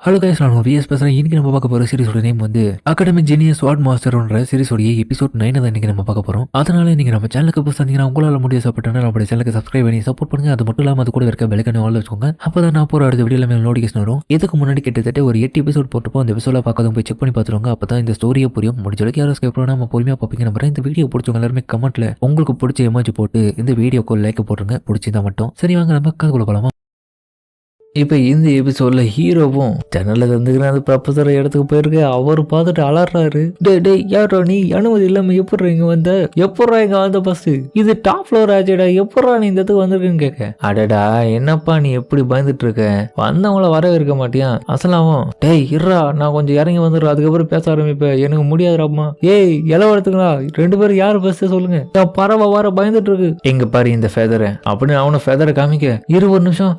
Hello guys, நான் vs பேசுகிறேன். இன்னைக்கு நம்ம பார்க்க போகிற சீரிஸோட நேம் வந்து அகாடமிக் ஜீனியஸ் ஸ்வாட் மாஸ்டர்ன்ற சீரிஸோடைய எபிசோட் 9 தான் இன்னைக்கு நம்ம பார்க்க போகிறோம். அதனால நீங்கள் நம்ம சேனலுக்கு புதுசாக இருந்தீங்கன்னா உங்களால் முடிய சப்போர்ட் நம்மளுடைய சேனலுக்கு சப்ஸ்கிரைப் பண்ணி சப்போர்ட் பண்ணுங்க. அது மட்டும் இல்லாமல் அது கூட இருக்க பெல்லைக்கான ஆல் வச்சுக்கோங்க. அப்போ தான் நான் போகிற அடுத்த வீடியோவில் மேலே நோட்டிஃபிகேஷன் வரும். இதுக்கு முன்னாடி கிட்டத்தட்ட ஒரு 8 எபிசோட் போட்டுப்போம். அந்த எபிசோட பார்க்காதவங்க போய் செக் பண்ணி பார்த்துருவாங்க. அப்போ தான் இந்த ஸ்டோரியை புரியும். முடிஞ்ச அளவுக்கு யாரும் ஸ்கிப் பண்ணாமல் நம்ம பொறுமையாக பார்ப்பீங்க. நம்புறேன் இந்த வீடியோ பிடிச்சவங்க எல்லாருமே கமெண்ட்டில் உங்களுக்கு பிடிச்ச எமோஜி போட்டு இந்த வீடியோக்கு லைக் போட்டுருங்க. பிடிச்சிருந்தா மட்டும். சரி, வாங்க நம்ம கதை போகலாமா. இப்போ இந்த எபிசோட்ல ஹீரோவும் ஜன்னல இருந்துக்கிற அந்த ப்ரொஃபஸர் இடத்துக்கு போயிருக்கு. அவர் பார்த்துட்டு அலறாரு, டே யாரோ நீ அனுமதி இல்லாம எப்பட்றா இங்க வந்த, எப்பட்றா இங்க வந்த ஃபர்ஸ்ட் இது டாப் ஃப்ளோர் ஆச்சுடா, எப்பட்றா நீ இந்த இடத்துக்கு வந்திருக்குன்னு கேட்க, அடடா என்னப்பா நீ எப்படி பயந்துட்டு இருக்க, வந்தவங்கள வரவே இருக்க மாட்டியா அசலாவும், டேய் இருறா நான் கொஞ்சம் இறங்கி வந்துடுறேன் அதுக்கப்புறம் பேச ஆரம்பிப்பேன், எனக்கு முடியாதுடாமா, ஏய் இலவ எடுத்துங்களா 2 பேரும் யாரு ஃபர்ஸ்ட் சொல்லுங்க, பறவை வர பயந்துட்டு இருக்கு, எங்க பாரு இந்த ஃபெதரை அப்படின்னு அவனை ஃபெதரை காமிக்க, 1 நிமிஷம்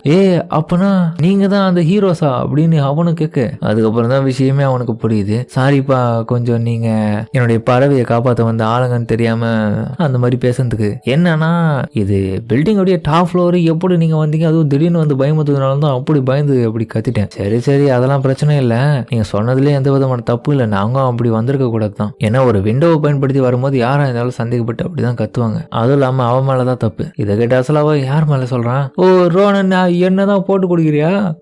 அப்பனா நீங்க தான் அந்த ஹீரோஸா அப்படின்னு அவனு கேட்க, அதுக்கப்புறம் தான் விஷயமே அவனுக்கு புரியுது. சாரிப்பா கொஞ்சம் நீங்க என்னுடைய பறவையை காப்பாற்ற வந்த ஆளுங்கன்னு தெரியாம அந்த மாதிரி பேசுறதுக்கு, என்னன்னா இது பில்டிங்கோடைய டாப் ஃப்ளோர், எப்படி நீங்க வந்தீங்க, அதுவும் திடீர்னு வந்து பயமுறுத்ததுனால தான் அப்படி பயந்து அப்படி கத்திட்டேன். சரி அதெல்லாம் பிரச்சனை இல்லை, நீங்க சொன்னதுல எந்த விதமான தப்பு இல்லை, நாங்களும் அப்படி வந்திருக்க கூடாது தான், ஏன்னா ஒரு விண்டோவை பயன்படுத்தி வரும்போது யாரா இருந்தாலும் சந்தேகப்பட்டு அப்படிதான் கத்துவாங்க, அதுவும் இல்லாம அவன் மேலதான் தப்பு. இதை கேட்ட அசலாவா யார் மேல சொல்றான், ஓ ரோனன் என்னதான் போட்டு கொடுக்குறியா,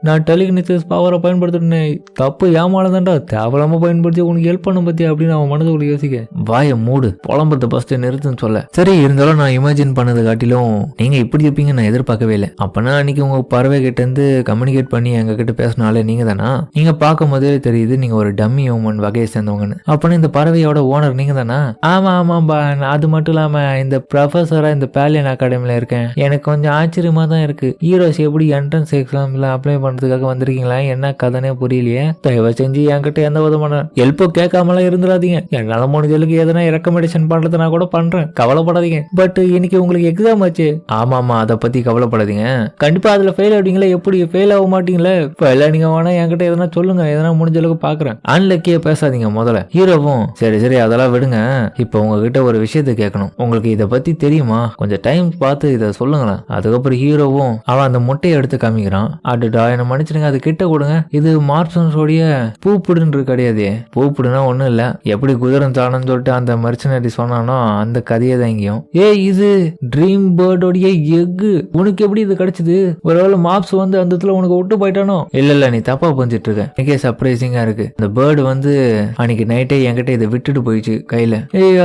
நான் டெலிகினிசிஸ் பவரை பயன்படுத்தினேன், தப்பு ஏமாலதான்டா, தேவலாம பயன்படுத்தி உனக்கு ஹெல்ப் பண்ண பத்தி அப்படின்னு அவன் மனதுக்குள்ள யோசிக்க, வாய மூடு புலம்புறத ஃபர்ஸ்ட் நிறுத்துன்னு சொல்ல, சரி இருந்தாலும் நான் இமேஜின் பண்ணது காட்டிலும் நீங்க இப்படி இருப்பீங்க நான் எதிர்பார்க்கவே இல்லை, அப்பனா அன்னைக்கு உங்க பறவை கிட்ட இருந்து கம்யூனிகேட் பண்ணி எங்க கிட்ட பேசினாலே நீங்க தானா, நீங்க பார்க்கும் போதே தெரியுது நீங்க ஒரு டம்மி ஹியூமன் வகையை சேர்ந்தவங்கன்னு, அப்பனா இந்த பறவையோட ஓனர் நீங்க தானா, ஆமாம்பா, அது மட்டும் இல்லாம இந்த ப்ரொஃபஸரா இந்த பேலியன் அகாடமில இருக்கேன், எனக்கு கொஞ்சம் ஆச்சரியமா தான் இருக்கு, ஹீரோஸ் எப்படி என்ட்ரன்ஸ் எக்ஸாம்ல அப்ளை பண்றதுக்காக வந்திருக்கீங்களா, என்ன கதனே புரியலையே, தயவு செஞ்சு என்கிட்ட எந்த விதமான ஹெல்ப்போ கேட்காமலாம் இருந்துடாதீங்க, என்னால முடிஞ்சலுக்கு எதனா ரெக்கமெண்டேஷன் பண்றது நான் கூட பண்றேன், கவலைப்படாதீங்க, பட் இன்னைக்கு உங்களுக்கு எக்ஸாம் ஆச்சு, ஆமாமா அதை பத்தி கவலைப்படாதீங்க, கண்டிப்பா அதுல ஃபெயில் ஆகிட்டீங்களா, எப்படி ஃபெயில் ஆக மாட்டீங்களே, ஃபெயில் நீங்க வேணா என்கிட்ட எதனா சொல்லுங்க, எதனா முடிஞ்சளவுக்கு பாக்குறேன், அன்லக்கியே பேசாதீங்க முதல்ல. ஹீரோவும் சரி அதெல்லாம் விடுங்க, இப்ப உங்ககிட்ட ஒரு விஷயத்தை கேட்கணும், உங்களுக்கு இதை பத்தி தெரியுமா, கொஞ்சம் டைம் பார்த்து இதை சொல்லுங்களேன். அதுக்கப்புறம் ஹீரோவும் அவன் அந்த முட்டையை எடுத்து காமிக்கிறான், அடடா என்ன மன்னிச்சிடுங்க அது கிட்ட கொடுங்க, இது மார்க்ஸோடைய பூப்புடுன்னு கிடையாது, பூப்புடுனா ஒண்ணும் இல்ல, எப்படி குதிரம் தானன்னு சொல்லிட்டு அந்த மர்ச்சனரி சொன்னானோ அந்த கதையை தான் இங்கேயும், இது ட்ரீம் பேர்டோடைய எக்கு, உனக்கு எப்படி இது கிடைச்சது, ஒருவேளை மாப்ஸ் வந்து அந்த இடத்துல உனக்கு விட்டு போயிட்டானோ, இல்ல நீ தப்பா புரிஞ்சிட்டு இருக்க, எனக்கே சர்ப்ரைசிங்கா இருக்கு, இந்த பேர்டு வந்து அன்னைக்கு நைட்டே என்கிட்ட இதை விட்டுட்டு போயிடுச்சு கையில,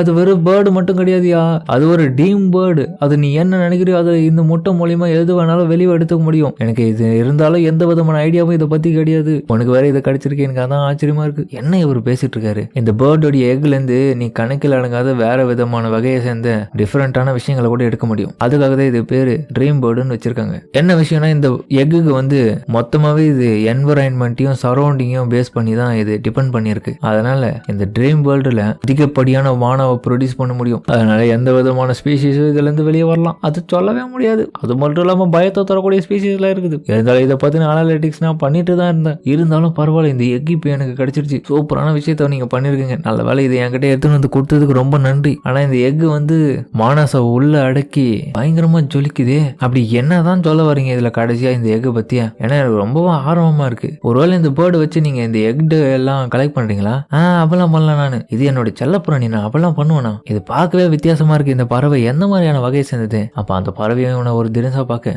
அது வெறும் பேர்டு மட்டும் கிடையாதுயா, அது ஒரு டீம் பேர்டு, அது நீ என்ன நினைக்கிறியோ அது இந்த முட்டை மூலியமா எது வேணாலும் வெளியே எடுத்துக்க முடியும், எனக்கு இது இருந்தாலும் எந்த விதமான ஐடியாவும் இதை பத்தி கிடையாது, உனக்கு வேற இதை கிடைச்சிருக்கு, எனக்கு அதான் ஆச்சரியமா இருக்கு, என்ன இவர் பேசிட்டு இருக்காரு, இந்த பேர்டோடைய எக்ல இருந்து நீ கணக்கில் அடங்காத வேற விதமான வகையை சேர்ந்த டிஃபரெண்டான விஷயங்களை கூட எடுக்க முடியும், அதுக்காக தான் இது பேரு ட்ரீம் பேர்டுன்னு வச்சிருக்காங்க. என்ன விஷயம்னா இந்த எக்குக்கு வந்து மொத்தமாவே இது என்விரான்மெண்ட்டையும் சரௌண்டிங்கையும் பேஸ் பண்ணி தான் இது டிபெண்ட் பண்ணிருக்கு, அதனால இந்த ட்ரீம் வேர்ல்டுல அதிகப்படியான வானவை ப்ரொடியூஸ் பண்ண முடியும், அதனால எந்த விதமான ஸ்பீசிஸும் இதுல இருந்து வெளியே வரலாம், அது சொல்லவே முடியாது, அது மட்டும் இல்லாம பயத்தை தரக்கூடிய ஸ்பீசிஸ்லாம் இருக்குது, இருந்தாலும் இதை பத்தின அனாலிட்டிக்ஸ் நான் பண்ணிட்டு தான் இருந்தேன், இருந்தாலும் பரவாயில்ல இந்த எக் இப்போ எனக்கு கிடைச்சிருச்சு, சூப்பரான விஷயத்த நீங்க பண்ணிருக்கீங்க, நல்ல வேலை இதை என்கிட்ட எடுத்துன்னு வந்து கொடுத்ததுக்கு ரொம்ப நன்றி, ஆனா இந்த எக் வந்து மானச உள்ள அடக்கி பயங்கரமா ஜொலிக்குதே, அப்படி என்னதான் சொல்ல வரீங்க இதுல கடைசியா இந்த எக் பத்தியா, ஏன்னா எனக்கு ரொம்பவும் ஆர்வமா இருக்கு, ஒருவேளை இந்த பேர்டு வச்சு நீங்க இந்த எக் எல்லாம் கலெக்ட் பண்றீங்களா, அப்பெல்லாம் பண்ணலாம், நானு இது என்னோட செல்லப்புறாணி, நான் அப்பெல்லாம் பண்ணுவேனா, இது பார்க்கவே வித்தியாசமா இருக்கு, இந்த பறவை எந்த மாதிரியான வகையை சேர்ந்தது, அப்ப அந்த பறவையை ஒரு தினசா பாக்க,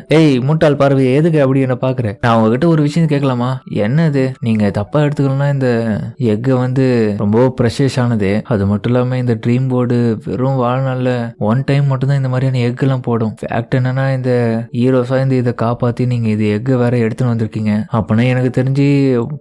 முட்டாள் பறவை எதுக்கு அப்படி என்ன பாக்குற, நான் உங்ககிட்ட ஒரு விஷயம் கேட்கலாமா, என்னது நீங்க தப்பா எடுத்துக்கணும்னா இந்த எக் வந்து ரொம்ப ப்ரெஷியஸ் ஆனது, அது மட்டும் இல்லாம இந்த ட்ரீம் போர்டு வெறும் வாழ்நாள்ல 1 டைம் மட்டும் தான் இந்த மாதிரியான எக் எல்லாம் போடும், ஃபேக்ட் என்னன்னா இந்த ஹீரோஸா இந்த இதை காப்பாத்தி நீங்க இது எக் வேற எடுத்துன்னு வந்திருக்கீங்க, அப்படின்னா எனக்கு தெரிஞ்சு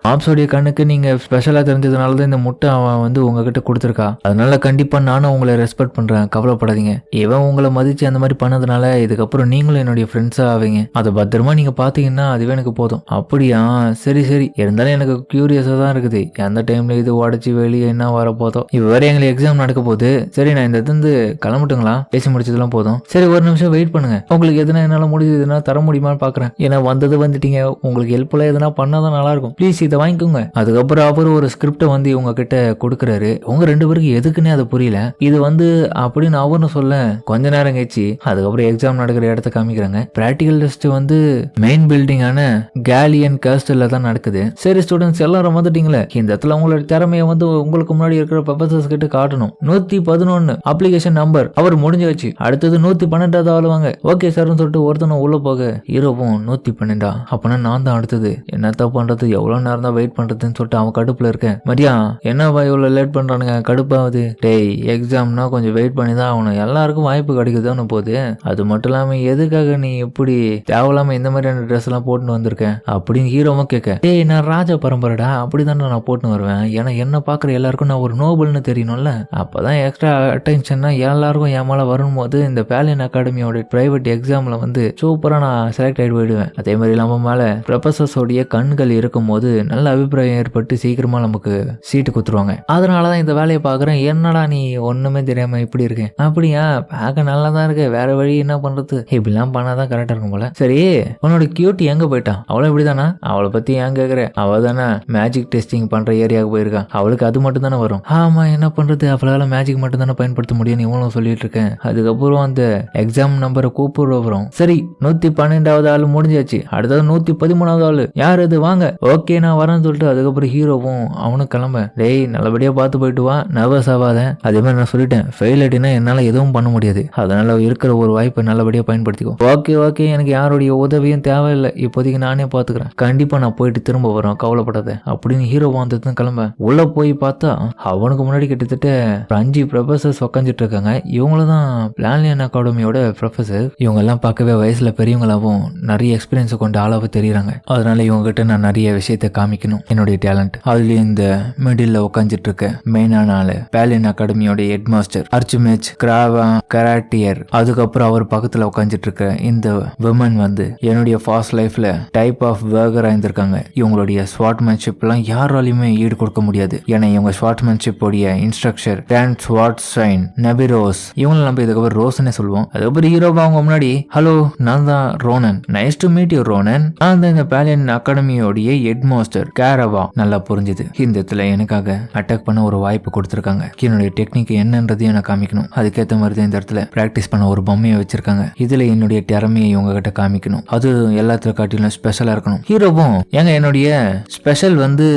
மாப்ஸோடைய கண்ணுக்கு நீங்க ஸ்பெஷலா தெரிஞ்சதுனால தான் இந்த முட்டை அவன் வந்து உங்ககிட்ட கொடுத்துருக்கா, அதனால கண்டிப்பா நானும் உங்களை ரெஸ்பெக்ட் பண்றேன், கவலைப்படாதீங்க, இவன் உங்களை மதிச்சு அந்த மாதிரி பண்ணதுனால இதுக்கப்புறம் நீங்களும் என்னுடைய ஃப்ரெண்ட்ஸா ஆவீங்க, அதை பத்திரமா நீங்க பாத்தீங்கன்னா அதுவே எனக்கு போதும், அப்படியா சரி இருந்தாலும் எனக்கு கியூரியஸா தான் இருக்குது, எந்த டைம்ல இது உடச்சி வெளியே என்ன வர போதும், இப்ப வேற எங்களுக்கு எக்ஸாம் நடக்க போகுது, சரி நான் இந்த இடத்துல கிளம்பட்டுங்களா, பேசி முடிச்சதெல்லாம் போதும், சரி 1 நிமிஷம் வெயிட் பண்ணுங்க, உங்களுக்கு எதுனா என்னால முடியுது எதுனா தர முடியுமான்னு பாக்குறேன், ஏன்னா வந்துட்டீங்க, உங்களுக்கு ஹெல்ப்ஃபுல்லா எதுனா பண்ணாதான் நல்லா இருக்கும், ப்ளீஸ் இதை வாங்கிக்கோங்க. அதுக்கப்புறம் அவர் ஒரு ஸ்கிரிப்டை வந்து இவங்க கிட்ட கொடுக்குறாரு, உங்க 2 பேருக்கு எதுக்குன்னே அது புரியல, இது வந்து அப்படின்னு அவர்னு சொல்ல கொஞ்ச நேரம் கழிச்சு அதுக்கப்புறம் எக்ஸாம் நடக்கிற இடத்த காமிக்கிறாங்க, பிராக்டிகல் டெஸ்ட் வந்து மெயின் பில்டிங் சிட்டியான கேலியன் கேஸ்டல்ல தான் நடக்குது. சரி ஸ்டூடெண்ட்ஸ் எல்லாரும் வந்துட்டீங்களே, இந்த இடத்துல உங்களோட திறமையை வந்து உங்களுக்கு முன்னாடி இருக்கிற ப்ரொஃபசர்ஸ் கிட்ட காட்டணும். 111 அப்ளிகேஷன் நம்பர் அவர் முடிஞ்சு வச்சு அடுத்தது 112 ஆளுவாங்க. ஓகே சார்னு சொல்லிட்டு ஒருத்தனும் உள்ள போக ஹீரோவும் 112 அப்பனா நான் தான் அடுத்தது. என்னத்த பண்றது, எவ்வளவு நேரம் தான் வெயிட் பண்றதுன்னு சொல்லிட்டு அவன் கடுப்புல இருக்கேன். மரியா என்னப்பா இவ்வளவு லேட் பண்றானுங்க, கடுப்பாவது. டேய் எக்ஸாம்னா கொஞ்சம் வெயிட் பண்ணி தான் ஆகணும், எல்லாருக்கும் வாய்ப்பு கிடைக்குதுன்னு போகுது. அது மட்டும் இல்லாம எதுக்காக நீ இப்படி தேவையில்லாம இந்த மாதிரியான ட்ரெஸ் எல்லாம் போட்டுன்னு வந்திருக்கேன் அப்படின்னு ஹீரோவும் கேட்க, டேய் நான் ராஜா பரம்பரைடா, அப்படிதான் நான் போட்டுன்னு வருவேன். ஏன்னா என்ன பாக்குற எல்லாருக்கும் நான் ஒரு நோபல்னு தெரியணும்ல, அப்பதான் எக்ஸ்ட்ரா அட்டென்ஷன்னா எல்லாருக்கும் என் மேல வரும்போது இந்த பேலியன் அகாடமியோட பிரைவேட் எக்ஸாம்ல வந்து சூப்பரா நான் செலக்ட் ஆயிட்டு போயிடுவேன். அதே மாதிரி நம்ம மேல ப்ரொஃபசர்ஸோடைய கண்கள் இருக்கும் போது நல்ல அபிப்பிராயம் ஏற்பட்டு சீக்கிரமா நமக்கு சீட்டு குத்துருவாங்க. அதனாலதான் இந்த வேலையை பாக்குறேன். என்னடா நீ ஒண்ணுமே தெரியாம இப்படி இருக்கேன். அப்படியா, பார்க்க நல்லா தான் இருக்கு, வேற வழி என்ன பண்றது, இப்படிலாம் பண்ணாதான் கரெக்டா இருக்கும் போல. சரி உன்னோட கியூட்டி எங்க போயிட்டான், அவளை இப்படிதானா, அவளை பத்தி ஏன் கேக்குற, அவ தானே மேஜிக் டெஸ்டிங் பண்ற ஏரியாவுக்கு போயிருக்கான், அவளுக்கு அது மட்டும் தானே வரும். ஆமா என்ன பண்றது, அவளால மேஜிக் மட்டும் தானே பயன்படுத்த முடியும்னு இவனும் சொல்லிட்டு இருக்கேன். அதுக்கப்புறம் அந்த எக்ஸாம் நம்பரை கூப்பிடுற வரும். சரி 112வது ஆள் முடிஞ்சாச்சு, அடுத்தது 113வது ஆளு யார் அது, வாங்க. ஓகே நான் வரேன்னு சொல்லிட்டு அதுக்கப்புறம் ஹீரோவும் அவனும் கிளம்ப. டேய் நல்லபடியா பார்த்து போயிட்டு வா, நர்வஸ் ஆகாத. அதே மாதிரி நான் சொல்லிட்டேன், ஃபெயில் ஆயிட்டுனா என்னால எதுவும் பண்ண முடியாது, அதனால இருக்கிற ஒரு வாய்ப்பை நல்லபடியா பயன்படுத்திக்கோ. ஓகே ஓகே எனக்கு யாருடைய உதவியும் தேவையில்லை, இப்போதைக்கு நானே பாத்துக்கிறேன், கண்டிப்பா நான் போயிட்டு திரும்ப வரோம், கவலைப்படாத அப்படின்னு ஹீரோ வந்து கிளம்ப. உள்ள போய் பார்த்தா அவனுக்கு முன்னாடி கிட்டத்தட்ட 5 ப்ரொஃபசர்ஸ் உட்காந்துட்டு இருக்காங்க. இவங்களும் தான் பிளானியன் அகாடமியோட ப்ரொஃபசர். இவங்க எல்லாம் பார்க்கவே வயசுல பெரியவங்களாவும் நிறைய எக்ஸ்பீரியன்ஸ் கொண்ட ஆளாவும் தெரியுறாங்க. அதனால இவங்க கிட்ட நான் நிறைய விஷயத்த காமிக்கணும், என்னுடைய டேலண்ட். அதுலயும் இந்த மிடில் உட்காந்துட்டு இருக்க மெயினான ஆளு பிளானியன் அகாடமியோட ஹெட் மாஸ்டர் அர்ச்சுமேச் கிராவா கராட்டியர். அதுக்கப்புறம் அவர் பக்கத்துல உட்காந்துட்டு இருக்க இந்த விமன் வந்து என்னுடைய ஃபாஸ்ட் லைஃப்ல டைப் ஆஃப் வேர்கரா இருந்திருக்காங்க. இவங்களுடைய ஸ்வாட்மேன்ஷிப் எல்லாம் யாராலையுமே ஈடு கொடுக்க முடியாது. ஏன்னா இவங்க ஸ்வாட்மேன்ஷிப் உடைய இன்ஸ்ட்ரக்டர் கிராண்ட் ஸ்வாட் சைன் நபிரோஸ். இவங்களை நம்ம இதுக்கப்புறம் ரோஸ்னே சொல்லுவோம். அதுக்கப்புறம் ஹீரோவா அவங்க முன்னாடி, ஹலோ நான் தான் Ronan, nice to meet you Ronan, நான் தான் இந்த பிளானியன் அகாடமியோடைய ஹெட் மாஸ்டர் கேரவா. நல்லா புரிஞ்சுது, இந்த இடத்துல எனக்காக அட்டாக் பண்ண ஒரு வாய்ப்பு கொடுத்துருக்காங்க. என்னுடைய டெக்னிக் என்னன்றதையும் எனக்கு காமிக்கணும். அதுக்கேற்ற மாதிரி தான் இந்த இடத்துல பிராக்டிஸ் பண்ண ஒரு பொம்மையை வச்சிருக்காங்க. இதுல என்னுடைய திறமையை இவங்க கிட்ட காமிக்கணும். அது எல்லாத்துல காட்டிலும் ஸ்பெஷலா இருக்கணும். ஹீரோவும் ஏங்க என்னுடைய ஸ்பெஷல் வந்து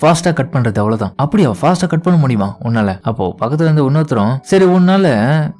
ஃபாஸ்டா கட் பண்றது, அவ்வளவுதான். அப்படியா, ஃபாஸ்டா கட் பண்ண முடியுமா உன்னால? அப்போ பக்கத்துல இருந்து இன்னொருத்தரும், சரி உன்னால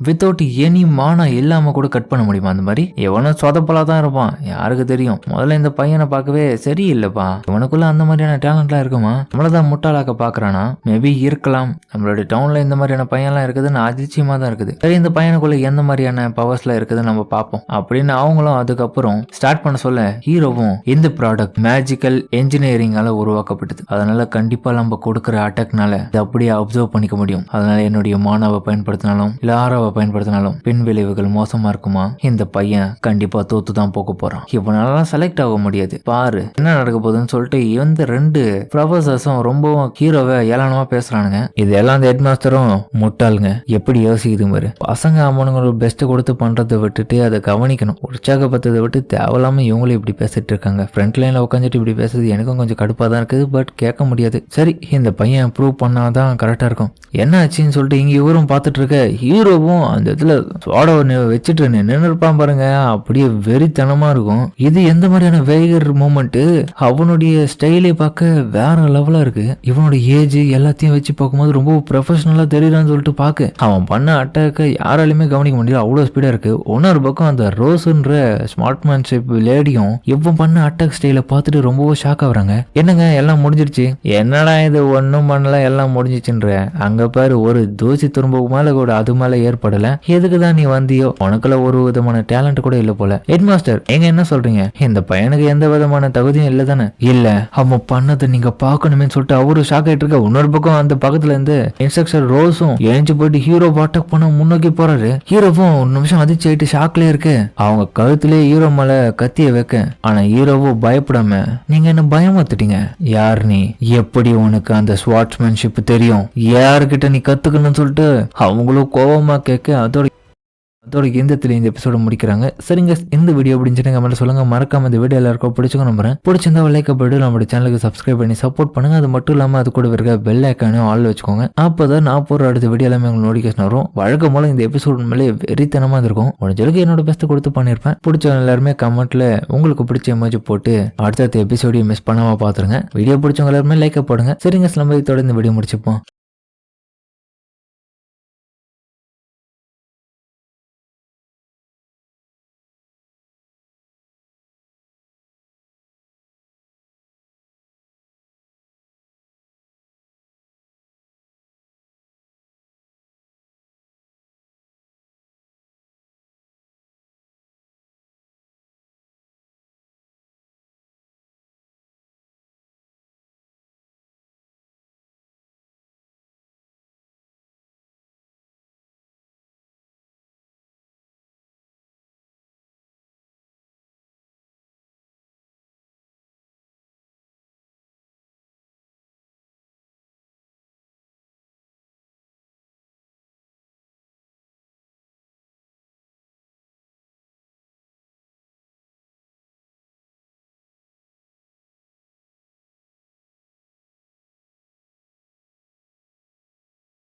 வித்தவுட் எனி மானா இல்லாம கூட கட் பண்ண முடியுமா? அந்த மாதிரி எவனும் சொதப்பலா தான் இருப்பான், யாருக்கு தெரியும். முதல்ல இந்த பையனை பார்க்கவே சரியில்லைப்பா, இவனுக்குள்ள அந்த மாதிரியான டேலண்ட்லாம் இருக்குமா, நம்மளதான் முட்டாளாக்க பாக்குறானா? மேபி இருக்கலாம். நம்மளுடைய டவுன்ல இந்த மாதிரியான பையன்லாம் இருக்குதுன்னு அதிர்ச்சியமா தான் இருக்குது. சரி இந்த பையனுக்குள்ள எந்த மாதிரியான பவர்ஸ்லாம் இருக்குதுன்னு நம்ம பார்ப்போம் அப்படின்னு அவங்களும் அதுக்கப்புறம் ஸ்டார்ட் பண்ண சொல்ல, ஹீரோவும் இந்த ப்ராடக்ட் மேஜிக்கல் என்ஜினியரிங்கால உருவாக்கப்பட்டது, அதனால கண்டிப்பா நம்ம கொடுக்குற அட்டாக்னால இதை அப்படியே அப்சர்வ் பண்ணிக்க முடியும். அதனால என்னுடைய மானாவை பயன்படுத்தினாலும் இல்ல ஆராவை பயன்படுத்தினாலும் பின் விளைவுகள் மோசமா இருக்குமா? இந்த பையன் கண்டிப்பா தோத்து தான் போக போறான், இவனால செலக்ட் ஆக முடியாது, பாரு என்ன நடக்க போகுதுன்னு சொல்லிட்டு இந்த 2 ப்ரொஃபசர்ஸும் ரொம்பவும் ஹீரோவை ஏளனமா பேசுறானுங்க. இதெல்லாம் அந்த ஹெட் மாஸ்டரும் முட்டாளுங்க, எப்படி யோசிக்குது பாரு. பசங்க அவனுங்களோட பெஸ்ட் கொடுத்து பண்றதை விட்டுட்டு அதை கவனிக்கணும், உற்சாகப்பத்ததை விட்டு தேவையில்லாம இவங்களும் இப்படி பேசிட்டு இருக்காங்க. ஃப்ரண்ட் லைன்ல உட்காந்துட்டு இப்படி பேசுறது எனக்கும் கொஞ்சம் கடுப்பா தான் இருக்குது, பட் கேட்க முடியாது. சரி இந்த பையன் ப்ரூவ் பண்ணாதான் கரெக்டா இருக்கும். என்ன ஆச்சுன்னு சொல்லிட்டு இங்க இவரும் பார்த்துட்டு இருக்க. ஹீரோவும் அந்த இடத்துல சோடாவை வச்சுட்டு நின்று இருப்பான் பாருங்க, அப்படியே வெறித்தனமா இருக்கும். இது எந்த மாதிரியான வேகர் மூமெண்ட், அவனுடைய ஸ்டைலே பார்க்க வேற லெவலா இருக்கு. இவனோட ஏஜ் எல்லாத்தையும் வச்சு பார்க்கும்போது ரொம்ப ப்ரொஃபஷனலா தெரியறான்னு சொல்லிட்டு பார்க்க அவன் பண்ண அட்டாக்க யாராலுமே கவனிக்க முடியல, அவ்வளவு ஸ்பீடா இருக்கு. இன்னொரு பக்கம் அந்த ரோஸ்ன்ற ஸ்மார்ட்மேன்ஷிப் லேடியும் இவன் பண்ண அட்டாக் ஸ்டைல பார்த்துட்டு ரொம்பவும் ஷாக் ஆகுறாங்க. என்னங்க எல்லாம் முடிஞ்சிருச்சு, என்னடா இது ஒன்னும் பண்ணல எல்லாம் முடிஞ்சிச்சுன்ற, அங்க பாரு ஒரு தூசி துரும்பு மேல கூட அது மேல ஏற்படல, எதுக்குதான் நீ வந்தியோ, உனக்குள்ள ஒரு விதமான டேலண்ட் கூட இல்ல போல. ஹெட் மாஸ்டர் எங்க என்ன சொல்றீங்க, இந்த பையனுக்கு எந்த விதமான தகுதியும் இல்ல தானே? இல்ல அவன் பண்ணதை நீங்க பாக்கணுமே சொல்லிட்டு அவரு ஷாக் ஆயிட்டு இருக்க. இன்னொரு பக்கம் அந்த பக்கத்துல இருந்து இன்ஸ்ட்ரக்டர் ரோஸும் எழுந்து போயிட்டு ஹீரோ அட்டாக் பண்ண முன்னோக்கி போறாரு. ஹீரோவும் ஒரு நிமிஷம் அதிர்ச்சி ஆயிட்டு ஷாக்ல இருக்கு. அவங்க கழுத்திலே ஹீரோ மேல கத்திய வைக்க, ஆனா ஹீரோவோ பயப்படாம, நீங்க என்ன பயமாத்துட்டீங்க, யார் நீ, எப்படி உனக்கு அந்த ஸ்வாட்ஸ்மேன்ஷிப் தெரியும், யாருக்கிட்ட நீ கத்துக்கணும்னு சொல்லிட்டு அவங்களும் கோபமா கேட்க, அதோட அதோட இந்த எபிசோட முடிக்கிறாங்க. சரிங்க, இந்த வீடியோ பிடிச்சிருங்க கமெண்ட் சொல்லுங்க. மறக்காம இந்த வீடியோ எல்லாருக்கும் பிடிச்சுக்க நம்புறேன். பிடிச்சிருந்தா லைக் போட்டு நம்மளோட சேனலுக்கு சப்ஸ்கிரைப் பண்ணி சப்போர்ட் பண்ணுங்க. அது மட்டும் இல்லாம அது கூட இருக்க பெல் ஐக்கானையும் ஆல் வச்சுக்கோங்க. அப்பதான் நான் போற அடுத்த வீடியோ எல்லாமே உங்களுக்கு நோட்டிஃபிகேஷன் வரும். வழக்கம் போல இந்த எபிசோட் மேலே வெறித்தனமா இருக்கும். முடிஞ்சளவுக்கு என்னோட பெஸ்ட் கொடுத்து பண்ணிருப்பேன். பிடிச்ச எல்லாருமே கமெண்ட்ல உங்களுக்கு பிடிச்ச எமோஜி போட்டு அடுத்த எபிசோடையும் மிஸ் பண்ணாம பாத்துருங்க. வீடியோ பிடிச்சவங்க எல்லாருமே லைக் போடுங்க. சரிங்க, நம்ம இதோட இந்த வீடியோ முடிச்சுப்போம்.